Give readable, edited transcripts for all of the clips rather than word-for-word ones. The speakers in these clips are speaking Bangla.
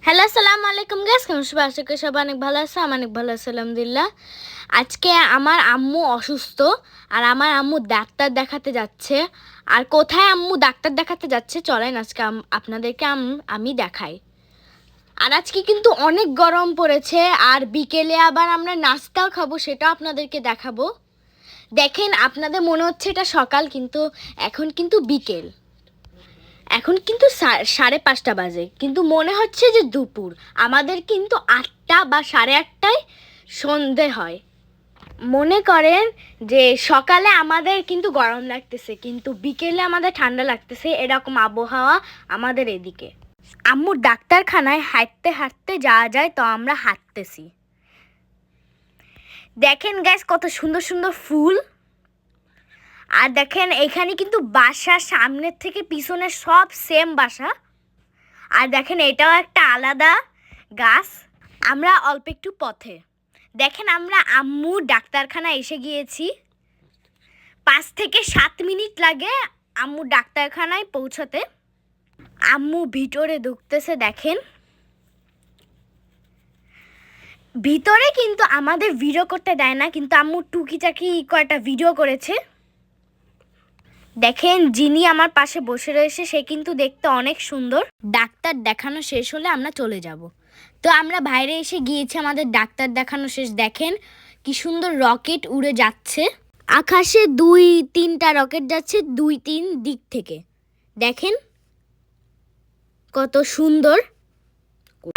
হ্যালো, আসসালামু আলাইকুম গাইস। কেমন সবাই? আশা করি সবাই অনেক ভালো আছে। আমি অনেক ভালো আছি, আলহামদুলিল্লাহ। আজকে আমার আম্মু অসুস্থ, আর আমার আম্মু ডাক্তার দেখাতে যাচ্ছে। আর কোথায় আম্মু ডাক্তার দেখাতে যাচ্ছে চলেন আজকে আপনাদেরকে আমি দেখাই। আর আজকে কিন্তু অনেক গরম পড়েছে, আর বিকেলে আবার আমরা নাস্তাও খাবো, সেটাও আপনাদেরকে দেখাবো। দেখেন, আপনাদের মনে হচ্ছে এটা সকাল, কিন্তু এখন কিন্তু বিকেল। এখন কিন্তু 5:30 বাজে, কিন্তু মনে হচ্ছে যে দুপুর। আমাদের কিন্তু 8টা বা 8:30টায় সন্ধে হয়। মনে করেন যে সকালে আমাদের কিন্তু গরম লাগতেছে, কিন্তু বিকেলে আমাদের ঠান্ডা লাগতেছে, এরকম আবহাওয়া আমাদের এদিকে। আম্মুর ডাক্তারখানায় হাঁটতে হাঁটতে যাওয়া যায়, তো আমরা হাঁটতেছি। দেখেন গাইস, কত সুন্দর সুন্দর ফুল। আর দেখেন, এখানে কিন্তু বাসা সামনের থেকে পিছনের সব সেম বাসা। আর দেখেন, এটাও একটা আলাদা গাছ। আমরা অল্প একটু পথে। দেখেন, আমরা আম্মু ডাক্তারখানা এসে গিয়েছি। 5 থেকে 7 মিনিট লাগে আম্মু ডাক্তারখানায় পৌঁছতে। আম্মু ভিতরে ঢুকতেছে। দেখেন, ভিতরে কিন্তু আমাদের ভিডিও করতে দেয় না, কিন্তু আম্মু টুকিটাকি কয়টা ভিডিও করেছে। দেখেন, যিনি আমার পাশে বসে রয়েছে সে কিন্তু দেখতে অনেক সুন্দর। ডাক্তার দেখানো শেষ হলে আমরা চলে যাব। তো আমরা বাইরে এসে গিয়েছি, আমাদের ডাক্তার দেখানো শেষ। দেখেন কি সুন্দর রকেট উড়ে যাচ্ছে আকাশে। 2-3টা রকেট যাচ্ছে 2-3 দিক থেকে। দেখেন কত সুন্দর।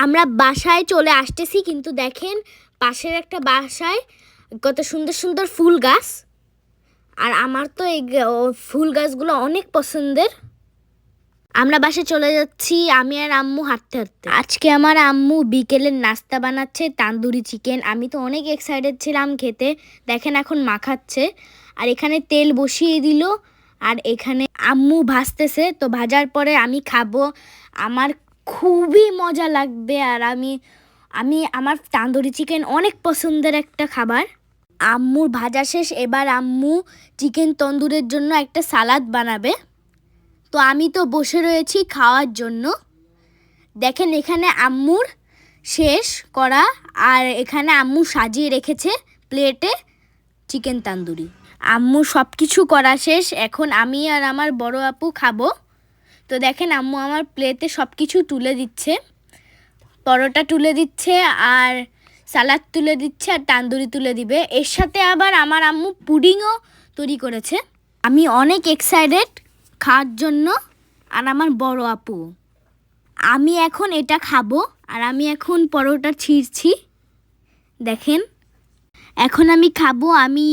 আমরা বাসায় চলে আসতেছি, কিন্তু দেখেন পাশের একটা বাসায় কত সুন্দর সুন্দর ফুল গাছ। আর আমার তো এই ফুল গাছগুলো অনেক পছন্দের। আমরা বাসায় চলে যাচ্ছি, আমি আর আম্মু হাঁটতে হাঁটতে। আজকে আমার আম্মু বিকেলের নাস্তা বানাচ্ছে, তান্দুরি চিকেন। আমি তো অনেক এক্সাইটেড ছিলাম খেতে। দেখেন এখন মাখাচ্ছে, আর এখানে তেল বসিয়ে দিল, আর এখানে আম্মু ভাজতেছে। তো ভাজার পরে আমি খাবো, আমার খুবই মজা লাগবে। আর আমার তান্দুরি চিকেন অনেক পছন্দের একটা খাবার। আম্মুর ভাজা শেষ, এবার আম্মু চিকেন তন্দুরের জন্য একটা সালাদ বানাবে। তো আমি তো বসে রয়েছি খাওয়ার জন্য। দেখেন, এখানে আম্মুর শেষ করা, আর এখানে আম্মু সাজিয়ে রেখেছে প্লেটে চিকেন তান্দুরি। আম্মু সব কিছু করা শেষ, এখন আমি আর আমার বড় আপু খাবো। তো দেখেন, আম্মু আমার প্লেটে সব কিছু তুলে দিচ্ছে। পরোটা তুলে দিচ্ছে, আর সালাদ তুলে দিচ্ছে, আর তান্দুরি তুলে দিবে। এর সাথে আবার আমার আম্মু পুডিংও তৈরি করেছে। আমি অনেক এক্সাইটেড খাওয়ার জন্য, আর আমার বড় আপু। আমি এখন এটা খাবো, আর আমি এখন পরোটা ছিঁড়ছি। দেখেন, এখন আমি খাবো। আমি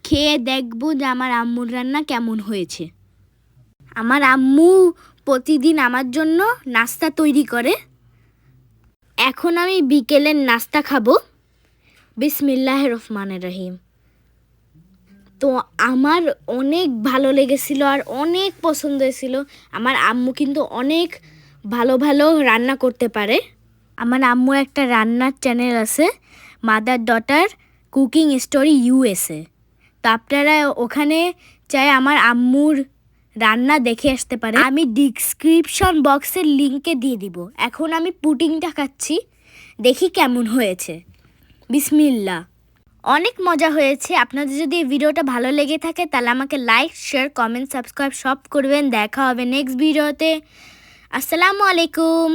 খেয়ে দেখবো যে আমার আম্মুর রান্না কেমন হয়েছে। আমার আম্মু প্রতিদিন আমার জন্য নাস্তা তৈরি করে। এখন আমি বিকেলের নাস্তা খাবো। বিসমিল্লাহির রহমানির রহিম। তো আমার অনেক ভালো লেগেছিল, আর অনেক পছন্দ হয়েছিল। আমার আম্মু কিন্তু অনেক ভালো ভালো রান্না করতে পারে। আমার আম্মুর একটা রান্নার চ্যানেল আছে, mother daughter cooking story USA। তো আপনারা ওখানে চাই আমার আম্মুর রান্না দেখে আসতে পারে। আমি ডিসক্রিপশন বক্সের লিঙ্কে দিয়ে দিব। এখন আমি পুডিংটা খাচ্ছি, দেখি কেমন হয়েছে। বিসমিল্লাহ। অনেক মজা হয়েছে। আপনাদের যদি এই ভিডিওটা ভালো লেগে থাকে তাহলে আমাকে লাইক, শেয়ার, কমেন্ট, সাবস্ক্রাইব সব করবেন। দেখা হবে নেক্সট ভিডিওতে। আসসালামু আলাইকুম।